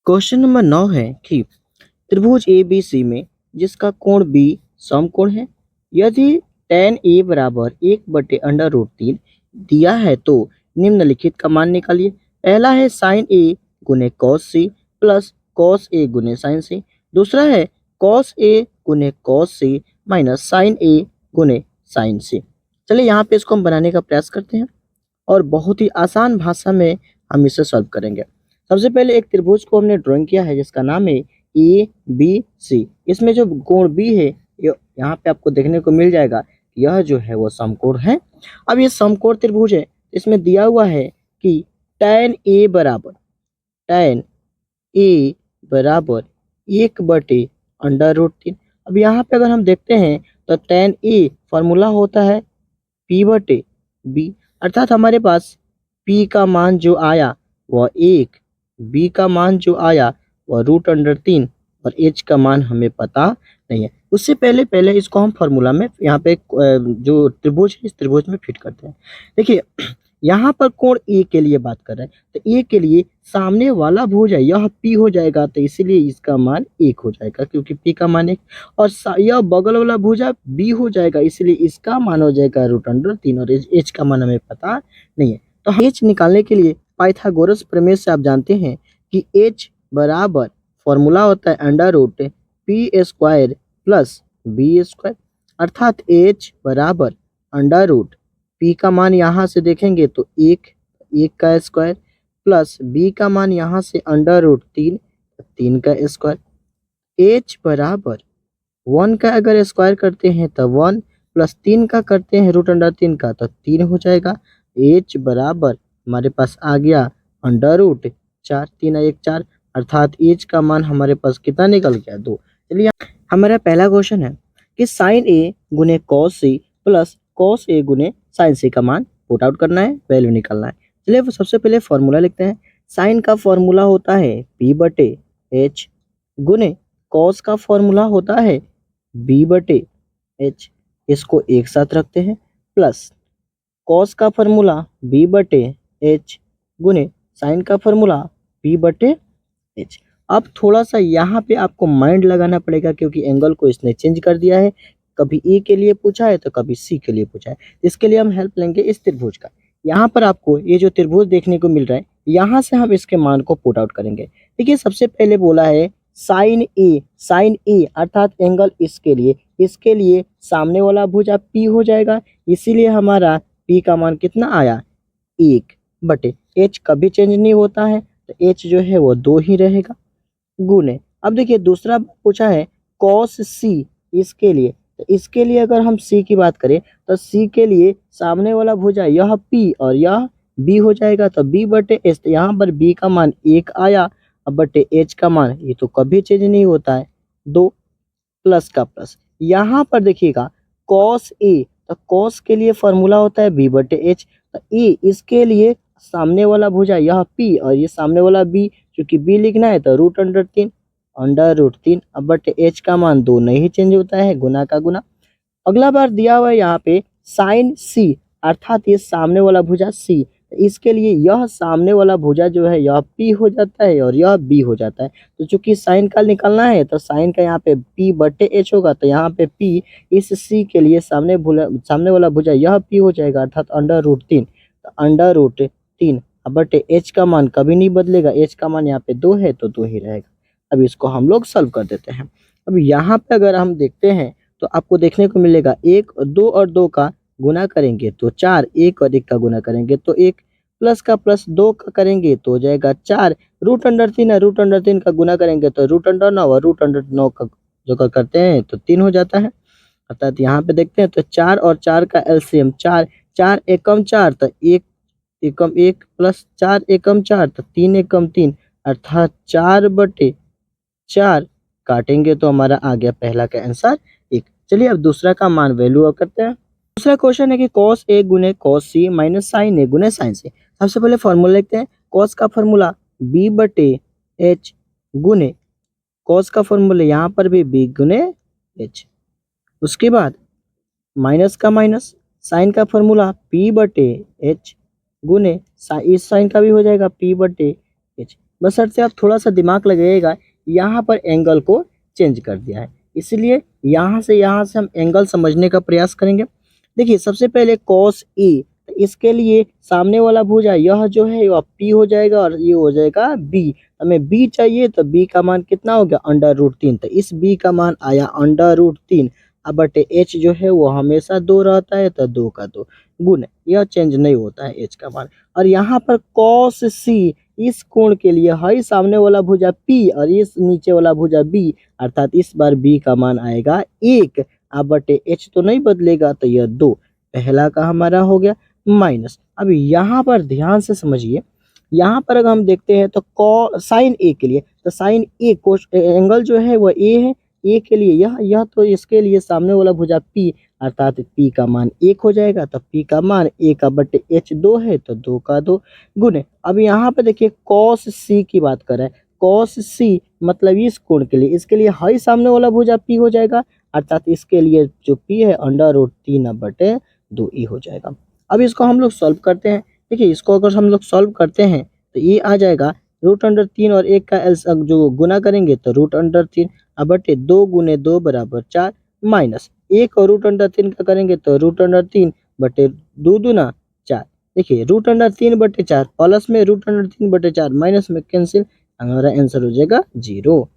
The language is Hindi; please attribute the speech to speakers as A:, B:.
A: क्वेश्चन नंबर 9 है कि त्रिभुज ए बी सी में जिसका कोण बी समकोण है, यदि tan ए बराबर 1/√3 दिया है तो निम्नलिखित का मान निकालिए। पहला है sin ए गुने cos सी प्लस cos ए गुने sin सी। दूसरा है cos ए गुने cos सी माइनस sin ए गुने sin सी। चलिए यहाँ पे इसको हम बनाने का प्रयास करते हैं और बहुत ही आसान भाषा में हम इसे सॉल्व करेंगे। सबसे पहले एक त्रिभुज को हमने ड्राइंग किया है जिसका नाम है ए बी सी। इसमें जो कोण बी है यहाँ पे आपको देखने को मिल जाएगा, यह जो है वो समकोण है। अब ये समकोण त्रिभुज है, इसमें दिया हुआ है कि tan ए बराबर 1/√3। अब यहाँ पे अगर हम देखते हैं तो tan ए फॉर्मूला होता है P/B, अर्थात हमारे पास P का मान जो आया वह 1, B का मान जो आया वह √3 और H का मान हमें पता नहीं है। उससे पहले इसको हम फॉर्मूला में यहाँ पे जो त्रिभुज है इस त्रिभुज में फिट करते हैं। देखिए यहाँ पर कोण ए के लिए बात कर रहे हैं, तो ए के लिए सामने वाला भुज है यह P हो जाएगा, तो इसीलिए इसका मान 1 हो जाएगा क्योंकि P का मान 1। और यह बगल वाला भुजा B हो जाएगा, इसलिए इसका मान हो जाएगा √3 और H का मान हमें पता नहीं है। तो H निकालने के लिए पाइथागोरस प्रमेय से आप जानते हैं कि H बराबर फॉर्मूला होता है √p² प्लस b², अर्थात H बराबर √p का मान यहाँ से देखेंगे तो 1 का स्क्वायर प्लस b का मान यहाँ से √3 का स्क्वायर। H बराबर 1 का अगर स्क्वायर करते हैं तो 1 प्लस 3 का करते हैं √3 का तो 3 हो जाएगा। H बराबर हमारे पास आ गया √4, 3 1 4, अर्थात H का मान हमारे पास कितना निकल गया 2। चलिए हमारा पहला क्वेश्चन है कि sin A गुने cos C plus cos A गुने sin C का मान पुट आउट करना है, वैल्यू निकालना है। चलिए वो सबसे पहले फॉर्मूला लिखते हैं। sin का फॉर्मूला होता है P/H गुने cos का फॉर्मूला होता है B/H। इसको एक साथ रखते हैं प्लस cos का फॉर्मूला B/H गुने sin का फॉर्मूला P/H। अब थोड़ा सा यहाँ पे आपको माइंड लगाना पड़ेगा क्योंकि एंगल को इसने चेंज कर दिया है, कभी E के लिए पूछा है तो कभी C के लिए पूछा है। इसके लिए हम हेल्प लेंगे इस त्रिभुज का। यहाँ पर आपको ये जो त्रिभुज देखने को मिल रहा है, यहाँ से हम इसके मान को पुट आउट करेंगे। देखिए सबसे पहले बोला है sin A अर्थात एंगल इसके लिए सामने वाला भुजा P हो जाएगा, इसीलिए हमारा P का मान कितना आया 1/H कभी चेंज नहीं होता है, तो H जो है वो 2 ही रहेगा गुने। अब देखिए दूसरा पूछा है cos C इसके लिए, तो इसके लिए अगर हम C की बात करें तो C के लिए सामने वाला भुजा यह P और यह B हो जाएगा, तो B/H। तो यहाँ पर B का मान 1 आया, अब बटे H का मान ये तो कभी चेंज नहीं होता है 2, प्लस का प्लस। यहाँ पर देखिएगा cos A, तो cos के लिए फॉर्मूला होता है B/H, तो A इसके लिए सामने वाला भुजा यह P और ये सामने वाला B, क्योंकि B लिखना है तो √3 अब बटे H का मान 2 नहीं चेंज होता है, गुना का गुना। अगला बार दिया हुआ है यहाँ पे sin C अर्थात ये सामने वाला भुजा C, तो इसके लिए यह सामने वाला भुजा जो है यह P हो जाता है और यह B हो जाता है। तो चूंकि साइन का निकालना है तो साइन का यहाँ पे P/H होगा, तो यहाँ पे P इस C के लिए सामने वाला भुजा यह P हो जाएगा, अर्थात √3, तो √3 अब बटे H का मान कभी नहीं बदलेगा, H का मान यहाँ पे 2 है तो 2 ही रहेगा। अब इसको हम लोग सॉल्व कर देते हैं। अब यहाँ पे अगर हम देखते हैं तो आपको देखने को मिलेगा 1 2 और 2 का गुना करेंगे तो 4, 1 और 1 का गुना करेंगे तो 1, प्लस का प्लस 2 का करेंगे तो हो जाएगा 4, √3 है, √3 का गुना करेंगे तो √9 और √9 का जो करते हैं तो 3 हो जाता है। अर्थात यहाँ पे देखते हैं तो 4 और 4 का एलसीएम 4, 4 एकम 4 तो 1 एकम 1 प्लस 4 एकम 4 तो 3 एकम 3, अर्थात 4/4 काटेंगे तो हमारा आ गया पहला का आंसर 1। चलिए अब दूसरा का मान वैल्यू करते हैं। दूसरा क्वेश्चन है कि cos A गुने cos C minus sin A गुने sin C। सबसे पहले फॉर्मूला लिखते हैं। cos का फॉर्मूला B/H गुने cos का फॉर्मूला यहाँ पर भी B गुने H, उसके बाद माइनस का माइनस, sin का फॉर्मूला P/H गुने इस साइन का भी हो जाएगा P/H, बशर्ते आप थोड़ा सा दिमाग लगाइएगा, यहाँ पर एंगल को चेंज कर दिया है, इसलिए यहाँ से हम एंगल समझने का प्रयास करेंगे। देखिए सबसे पहले कॉस ए, तो इसके लिए सामने वाला भुजा यह जो है वह पी हो जाएगा और ये हो जाएगा बी। हमें बी चाहिए तो बी का मान कितना हो गया √3, तो इस बी का मान आया √3। अब बटे एच जो है वो हमेशा 2 रहता है, तो 2 का 2 गुण, यह चेंज नहीं होता है एच का मान। और यहाँ पर कॉस सी, इस कोण के लिए है सामने वाला भुजा P और इस नीचे वाला भुजा B, अर्थात इस बार B का मान आएगा 1। अब बटे H तो नहीं बदलेगा, तो यह 2, पहला का हमारा हो गया माइनस। अब यहाँ पर ध्यान से समझिए, यहाँ पर अगर हम देखते हैं तो साइन ए के लिए, तो साइन ए एंगल जो है वह ए है, ए के लिए यह तो इसके लिए सामने वाला भुजा P, अर्थात P का मान 1 हो जाएगा। तो P का मान 1 का बटे H 2 है, तो 2 का 2 गुने। अब यहाँ पे देखिए कॉस सी की बात कर रहे हैं, कॉस सी मतलब इस कोण के लिए, इसके लिए हाई सामने वाला भुजा P हो जाएगा, अर्थात इसके लिए जो P है √3/2e हो जाएगा। अब इसको हम लोग सॉल्व करते हैं। देखिए इसको अगर हम लोग सॉल्व करते हैं तो ये आ जाएगा √3 और 1 का एल जो गुना करेंगे तो √3 अब बटे 2 गुने 2 बराबर 4 माइनस 1 और √3 का करेंगे तो √3 बटे 2 दूना 4। देखिए √3/4 प्लस में √3/4 माइनस में कैंसिल, हमारा आंसर हो जाएगा 0।